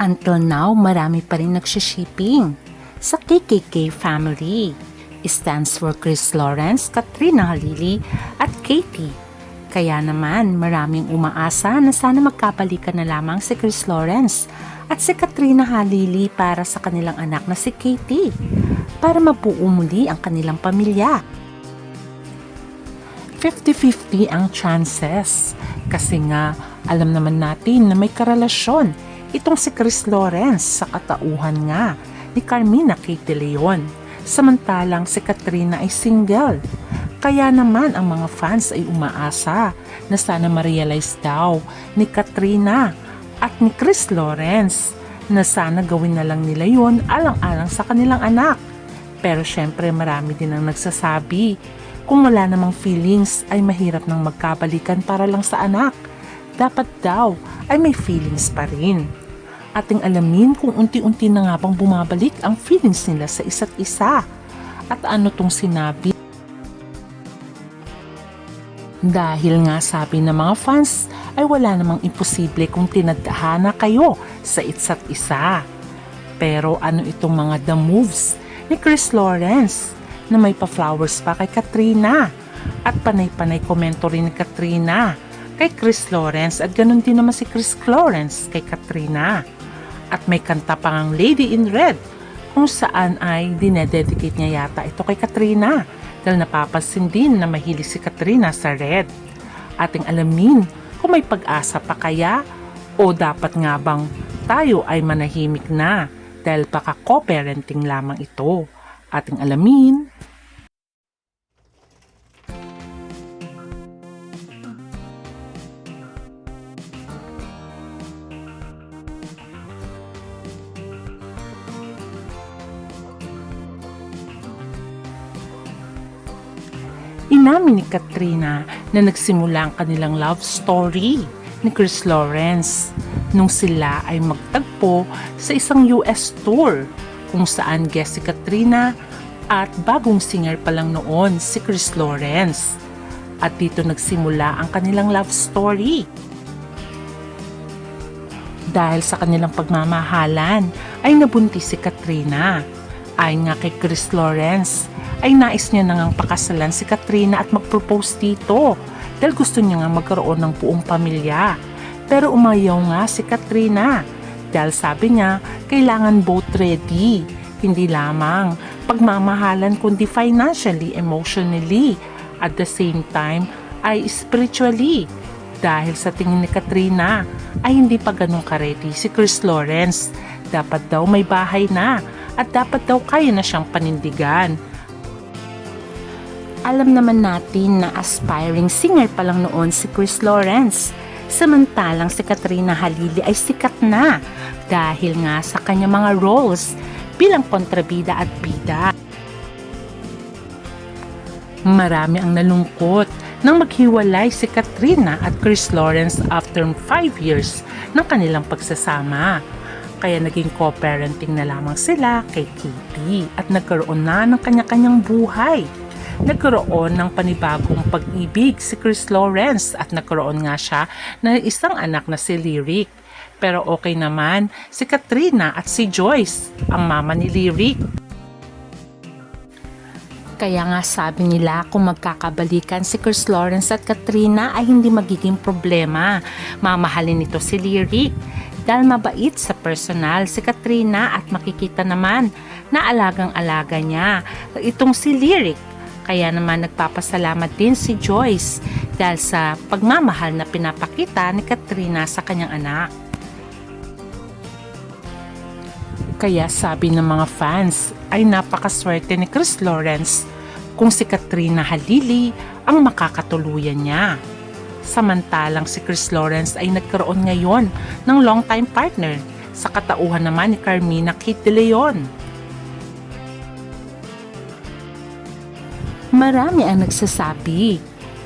Until now, marami pa rin nagsishipping sa KKK family. Stands for Chris Lawrence, Katrina Halili at Katie. Kaya naman maraming umaasa na sana magkabalikan na lamang si Chris Lawrence at si Katrina Halili para sa kanilang anak na si Katie, para mabuo muli ang kanilang pamilya. 50-50 ang chances kasi nga alam naman natin na may karelasyon itong si Chris Lawrence sa katauhan nga ni Carmina Katie Leon, samantalang si Katrina ay single. Kaya naman ang mga fans ay umaasa na sana ma-realize daw ni Katrina at ni Chris Lawrence na sana gawin na lang nila yun alang-alang sa kanilang anak. Pero syempre marami din ang nagsasabi kung wala namang feelings ay mahirap nang magkabalikan para lang sa anak. Dapat daw ay may feelings pa rin. Ating alamin kung unti-unti na nga bang bumabalik ang feelings nila sa isa't isa. At ano tong sinabi? Dahil nga sabi ng mga fans ay wala namang imposible kung tinadhana kayo sa isa't isa. Pero ano itong mga the moves ni Chris Lawrence na may pa-flowers pa kay Katrina at panay-panay komento rin ni Katrina kay Chris Lawrence at ganun din naman si Chris Lawrence kay Katrina. At may kanta pa ngang Lady in Red kung saan ay dinededicate niya yata ito kay Katrina dahil napapansin din na mahilig si Katrina sa red. Ating alamin kung may pag-asa pa kaya o dapat nga bang tayo ay manahimik na dahil baka co-parenting lamang ito. Ating alamin. Inamin ni Katrina na nagsimula ang kanilang love story ni Chris Lawrence nung sila ay magtagpo sa isang US tour kung saan guest si Katrina at bagong singer pa lang noon si Chris Lawrence. At dito nagsimula ang kanilang love story. Dahil sa kanilang pagmamahalan ay nabuntis si Katrina. Ayon nga kay Chris Lawrence ay nais niya na ngang pakasalan si Katrina at mag-propose dito dahil gusto niya nga magkaroon ng buong pamilya. Pero umayaw nga si Katrina dahil sabi niya kailangan both ready, hindi lamang pagmamahalan kundi financially, emotionally, at the same time ay spiritually. Dahil sa tingin ni Katrina ay hindi pa ganun ka-ready si Chris Lawrence. Dapat daw may bahay na at dapat daw kaya na siyang panindigan. Alam naman natin na aspiring singer pa lang noon si Chris Lawrence. Samantalang si Katrina Halili ay sikat na dahil nga sa kanyang mga roles bilang kontrabida at bida. Marami ang nalungkot nang maghiwalay si Katrina at Chris Lawrence after 5 years ng kanilang pagsasama. Kaya naging co-parenting na lamang sila kay Katie at nagkaroon na ng kanya-kanyang buhay. Nagkaroon ng panibagong pag-ibig si Chris Lawrence at nagkaroon nga siya ng isang anak na si Lyric. Pero okay naman si Katrina at si Joyce, ang mama ni Lyric. Kaya nga sabi nila kung magkakabalikan si Chris Lawrence at Katrina ay hindi magiging problema. Mamahalin nito si Lyric dahil mabait sa personal si Katrina at makikita naman na alagang-alaga niya itong si Lyric. Kaya naman nagpapasalamat din si Joyce dahil sa pagmamahal na pinapakita ni Katrina sa kanyang anak. Kaya sabi ng mga fans ay napakaswerte ni Chris Lawrence kung si Katrina Halili ang makakatuluyan niya. Samantalang si Chris Lawrence ay nagkaroon ngayon ng long-time partner sa katauhan naman ni Carmina Katie Leon. Marami ang nagsasabi,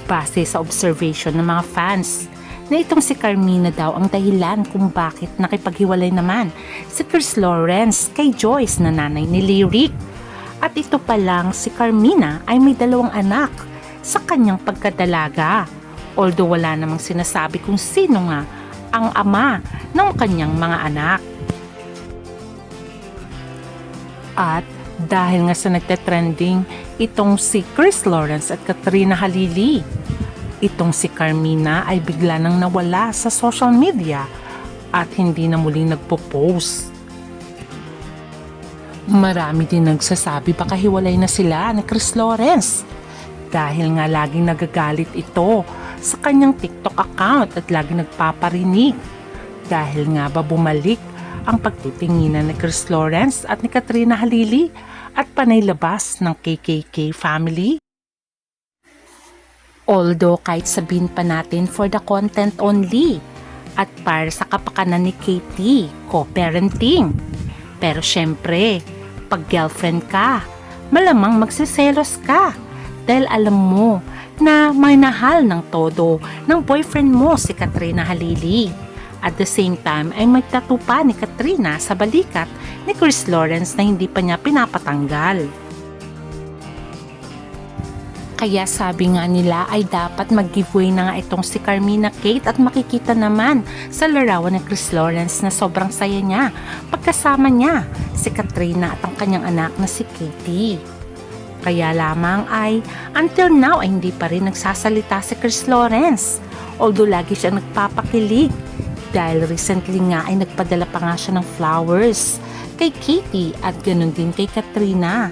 base sa observation ng mga fans, na itong si Carmina daw ang dahilan kung bakit nakipaghiwalay naman si Chris Lawrence kay Joyce na nanay ni Lyric. At ito pa lang si Carmina ay may 2 anak sa kanyang pagkadalaga. Although wala namang sinasabi kung sino nga ang ama ng kanyang mga anak. At dahil nga sa nagte-trending itong si Chris Lawrence at Katrina Halili, itong si Carmina ay bigla nang nawala sa social media at hindi na muling nagpo-post. Marami din nagsasabi baka hiwalay na sila ni Chris Lawrence dahil nga laging nagagalit ito sa kanyang TikTok account at laging nagpaparinig dahil nga ba bumalik ang pagtitinginan ni Chris Lawrence at ni Katrina Halili at panay labas ng KKK family. Although kahit sabihin pa natin for the content only at para sa kapakanan ni Katie, co-parenting. Pero syempre, pag girlfriend ka, malamang magsiselos ka dahil alam mo na minahal ng todo ng boyfriend mo si Katrina Halili. At the same time ay magtattoo pa ni Katrina sa balikat ni Chris Lawrence na hindi pa niya pinapatanggal. Kaya sabi nga nila ay dapat mag-giveaway na nga itong si Carmina Kate at makikita naman sa larawan ni Chris Lawrence na sobrang saya niya pagkasama niya si Katrina at ang kanyang anak na si Katie. Kaya lamang ay until now ay hindi pa rin nagsasalita si Chris Lawrence, although lagi siyang nagpapakilig dahil recently nga ay nagpadala pa nga siya ng flowers kay Katie at ganun din kay Katrina.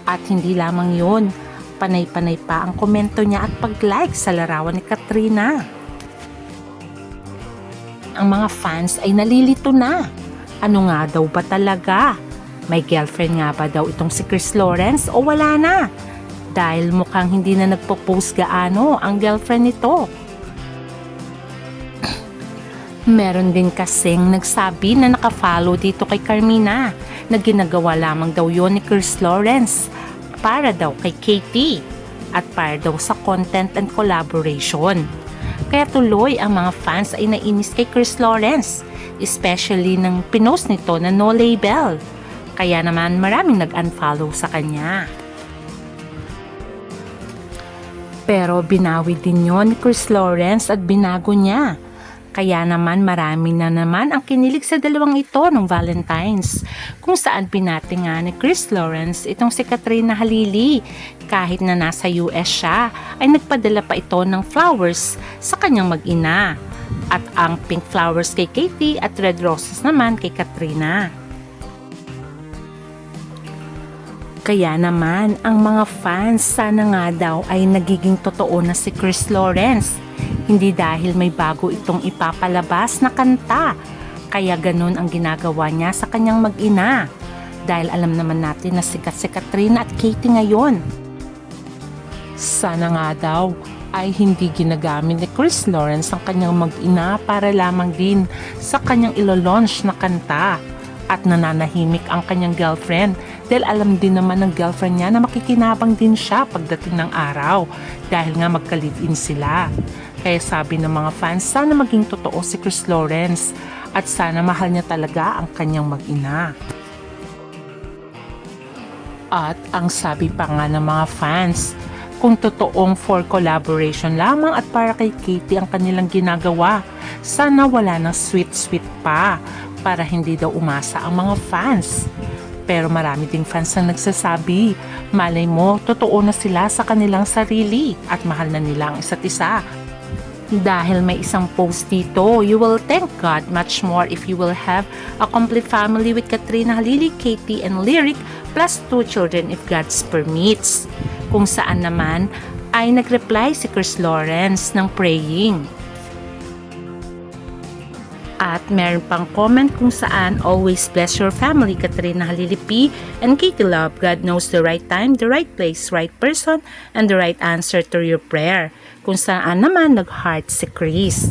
At hindi lamang yun, panay-panay pa ang komento niya at pag-like sa larawan ni Katrina. Ang mga fans ay nalilito na. Ano nga daw ba talaga? May girlfriend nga ba daw itong si Chris Lawrence o wala na? Dahil mukhang hindi na nagpo-post gaano ang girlfriend nito. Meron din kasing nagsabi na nakafollow dito kay Carmina na ginagawa lamang daw yon ni Chris Lawrence para daw kay Katie at para daw sa content and collaboration. Kaya tuloy ang mga fans ay nainis kay Chris Lawrence, especially nang pinost nito na no label. Kaya naman maraming nag-unfollow sa kanya. Pero binawi din yon ni Chris Lawrence at binago niya. Kaya naman marami na naman ang kinilig sa dalawang ito nung Valentine's, kung saan pinati nga ni Chris Lawrence itong si Katrina Halili. Kahit na nasa US siya, ay nagpadala pa ito ng flowers sa kanyang mag-ina. At ang pink flowers kay Katie at red roses naman kay Katrina. Kaya naman ang mga fans sana nga daw ay nagiging totoo na si Chris Lawrence. Hindi dahil may bago itong ipapalabas na kanta, kaya ganun ang ginagawa niya sa kanyang mag-ina. Dahil alam naman natin na sikat si Katrina at Katie ngayon. Sana nga daw ay hindi ginagamit ni Chris Lawrence ang kanyang mag-ina para lamang din sa kanyang ilo-launch na kanta. At nananahimik ang kanyang girlfriend dahil alam din naman ng girlfriend niya na makikinabang din siya pagdating ng araw dahil nga magka-live-in sila. Kaya sabi ng mga fans, sana maging totoo si Chris Lawrence at sana mahal niya talaga ang kanyang mag-ina. At ang sabi pa nga ng mga fans, kung totoong for collaboration lamang at para kay Katie ang kanilang ginagawa, sana wala ng sweet-sweet pa para hindi daw umasa ang mga fans. Pero marami ding fans na nagsasabi, malay mo, totoo na sila sa kanilang sarili at mahal na nila ang isa't isa. Dahil may isang post dito, you will thank God much more if you will have a complete family with Katrina Halili, Katie, and Lyric plus 2 children if God permits. Kung saan naman ay nag-reply si Chris Lawrence ng praying. At meron pang comment kung saan, always bless your family, Katrina Halili P and Katie Love. God knows the right time, the right place, right person, and the right answer to your prayer. Kung saan naman nag-heart si Chris.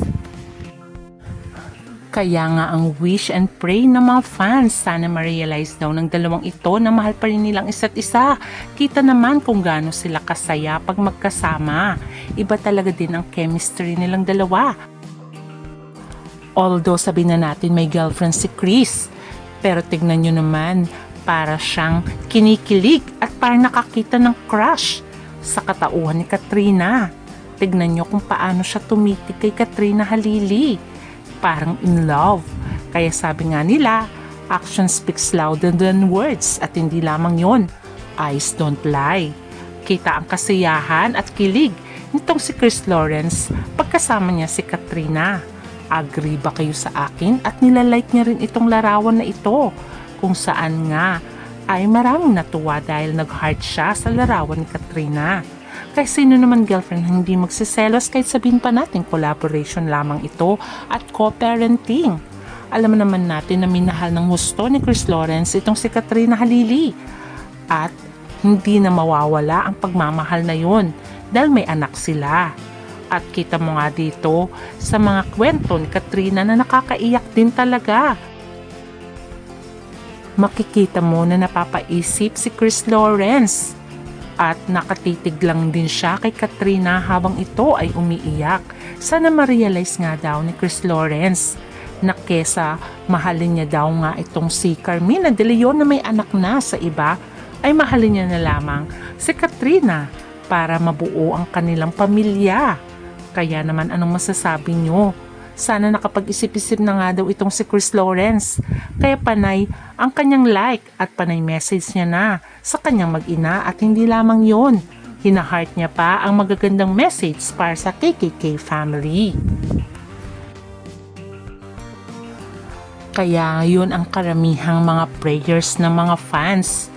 Kaya nga ang wish and pray ng mga fans, sana ma-realize daw ng dalawang ito na mahal pa rin nilang isa't isa. Kita naman kung gaano sila kasaya pag magkasama. Iba talaga din ang chemistry nilang dalawa. Although sabi na natin may girlfriend si Chris, pero tignan nyo naman, para siyang kinikilig at parang nakakita ng crush sa katauhan ni Katrina. Tignan nyo kung paano siya tumitig kay Katrina Halili. Parang in love. Kaya sabi nga nila, Action speaks louder than words at hindi lamang yon, eyes don't lie. Kita ang kasiyahan at kilig nitong si Chris Lawrence pagkasama niya si Katrina. Agree ba kayo sa akin at nilalike niya rin itong larawan na ito kung saan nga ay maraming natuwa dahil nag-heart siya sa larawan ni Katrina. Kaya sino naman girlfriend hindi magsiselos kahit sabihin pa natin collaboration lamang ito at co-parenting. Alam naman natin na minahal ng husto ni Chris Lawrence itong si Katrina Halili at hindi na mawawala ang pagmamahal na yon dahil may anak sila. At kita mo nga dito sa mga kwento ni Katrina na nakakaiyak din talaga. Makikita mo na napapaisip si Chris Lawrence at nakatitig lang din siya kay Katrina habang ito ay umiiyak. Sana ma-realize nga daw ni Chris Lawrence na kesa mahalin niya daw nga itong si Carmina de Leon na may anak na sa iba, ay mahalin niya na lamang si Katrina para mabuo ang kanilang pamilya. Kaya naman anong masasabi nyo? Sana nakapag-isip-isip na nga daw itong si Chris Lawrence. Kaya panay ang kanyang like at panay message niya na sa kanyang mag-ina at hindi lamang yon. Hina-heart niya pa ang magagandang message para sa KKK family. Kaya yun ang karamihang mga prayers ng mga fans.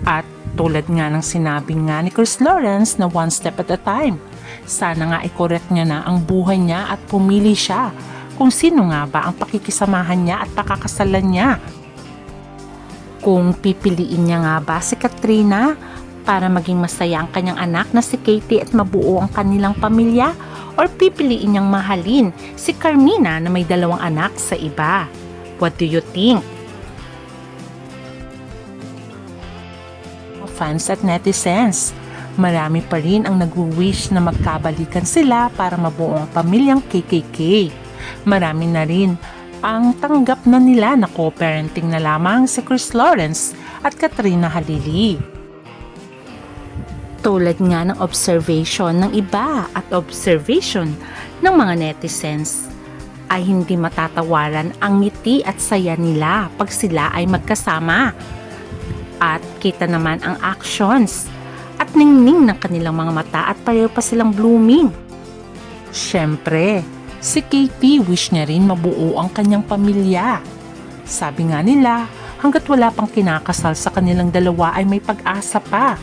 At tulad nga ng sinabi nga ni Chris Lawrence na one step at a time. Sana nga i-correct niya na ang buhay niya at pumili siya kung sino nga ba ang pakikisamahan niya at pakakasalan niya. Kung pipiliin niya nga ba si Katrina para maging masaya ang kanyang anak na si Katie at mabuo ang kanilang pamilya, or pipiliin niyang mahalin si Carmina na may 2 anak sa iba. What do you think? Fans at netizens, marami pa rin ang nag-wish na magkabalikan sila para mabuo ang pamilyang KKK. Marami na rin ang tanggap na nila na co-parenting na lamang si Chris Lawrence at Katrina Halili. Tulad nga ng observation ng iba at observation ng mga netizens, ay hindi matatawaran ang ngiti at saya nila pag sila ay magkasama. At kita naman ang actions at ningning ng kanilang mga mata at pareho pa silang blooming. Siyempre, si Katie wish niya rin mabuo ang kanyang pamilya. Sabi nga nila, hanggat wala pang kinakasal sa kanilang dalawa ay may pag-asa pa.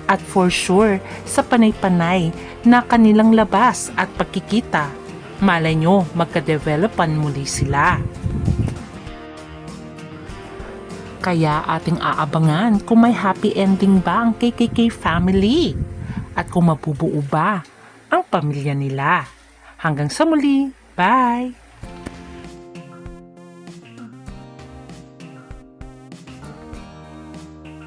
At for sure, sa panay-panay na kanilang labas at pagkikita, malay nyo magka-developan muli sila. Kaya ating aabangan kung may happy ending ba ang KKK family at kung mabubuo ba ang pamilya nila. Hanggang sa muli, bye!